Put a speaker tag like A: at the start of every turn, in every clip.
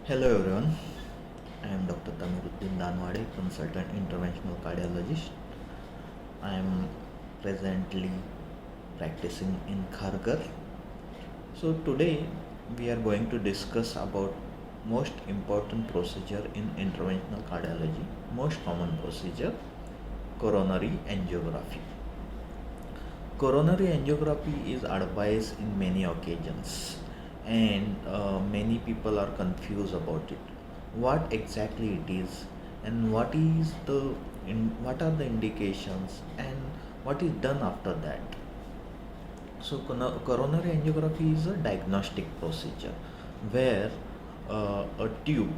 A: Hello everyone, I am Dr. Tamiruddin Danwade, consultant interventional cardiologist. I am presently practicing in Kharghar. So today we are going to discuss about most important procedure in interventional cardiology, most common procedure, coronary angiography. Coronary angiography is advised in many occasions and many people are confused about it. What exactly it is and what are the indications and what is done after that. So coronary angiography is a diagnostic procedure where a tube,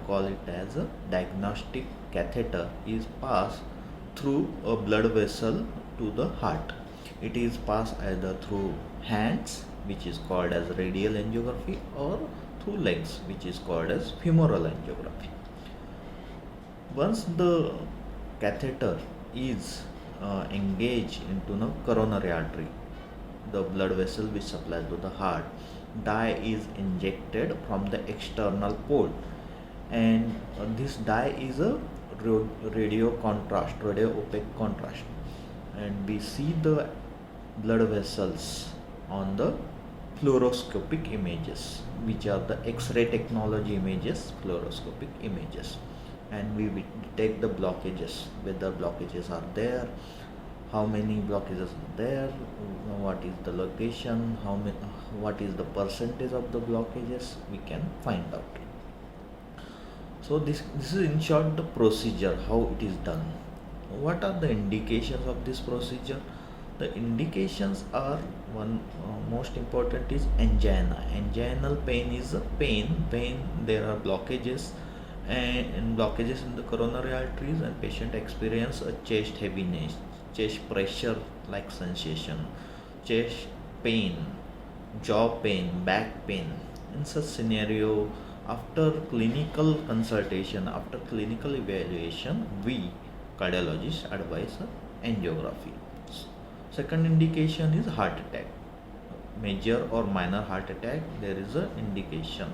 A: call it as a diagnostic catheter, is passed through a blood vessel to the heart. It is passed either through hands, which is called as radial angiography, or through legs, which is called as femoral angiography. Once the catheter is engaged into the coronary artery, the blood vessel which supplies to the heart, dye is injected from the external port, and this dye is a radio opaque contrast, and we see the blood vessels on the fluoroscopic images, which are the X-ray technology images, fluoroscopic images, and we detect the blockages, whether blockages are there, how many blockages are there, what is the location, what is the percentage of the blockages, we can find out. So this is in short the procedure, how it is done. What are the indications of this procedure? The indications are one most important is angina. Anginal pain is a pain when there are blockages and blockages in the coronary arteries, and patient experience a chest heaviness, chest pressure like sensation, chest pain, jaw pain, back pain. In such scenario, after clinical consultation, after clinical evaluation, we cardiologists advise angiography. Second indication is heart attack. Major or minor heart attack, there is a indication.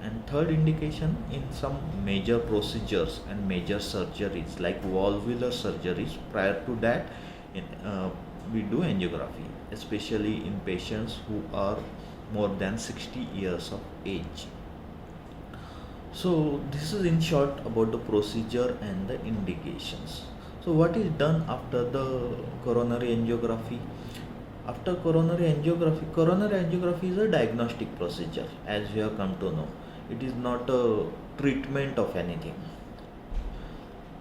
A: And third indication, in some major procedures and major surgeries like valvular surgeries, prior to that we do angiography, especially in patients who are more than 60 years of age. So this is in short about the procedure and the indications. So what is done after the coronary angiography? After coronary angiography is a diagnostic procedure, as we have come to know. It is not a treatment of anything.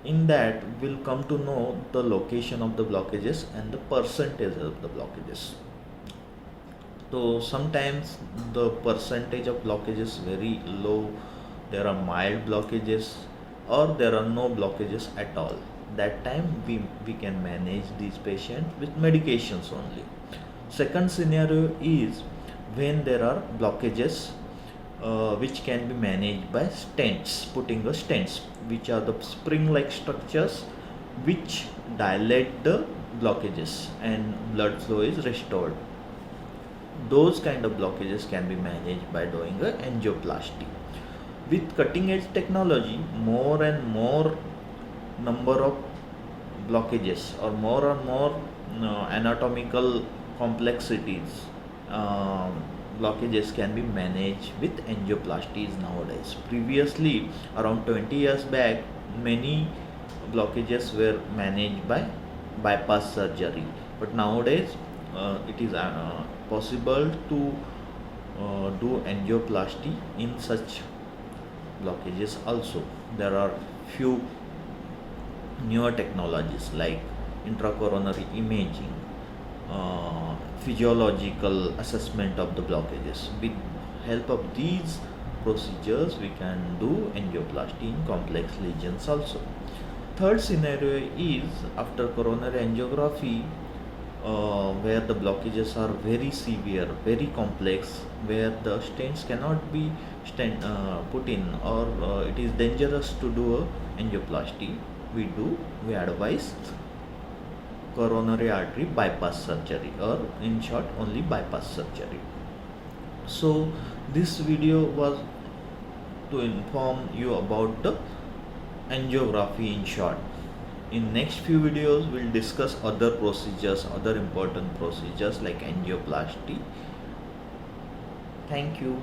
A: In that, we'll come to know the location of the blockages and the percentage of the blockages. So sometimes the percentage of blockages very low, there are mild blockages, or there are no blockages at all. That time we can manage these patients with medications only. Second scenario is when there are blockages which can be managed by stents, putting the stents, which are the spring-like structures which dilate the blockages and blood flow is restored. Those kind of blockages can be managed by doing a angioplasty. With cutting-edge technology, more and more number of blockages or more anatomical complexities, blockages can be managed with angioplasties nowadays. Previously, around 20 years back, many blockages were managed by bypass surgery, but nowadays it is possible to do angioplasty in such blockages also. There are few newer technologies like intracoronary imaging, physiological assessment of the blockages. With help of these procedures, we can do angioplasty in complex lesions also. Third scenario is after coronary angiography, where the blockages are very severe, very complex, where the stents cannot be put in, or it is dangerous to do a angioplasty. We advise coronary artery bypass surgery, or in short only bypass surgery. So this video was to inform you about the angiography in short. In next few videos, we'll discuss other procedures, other important procedures like angioplasty. Thank you.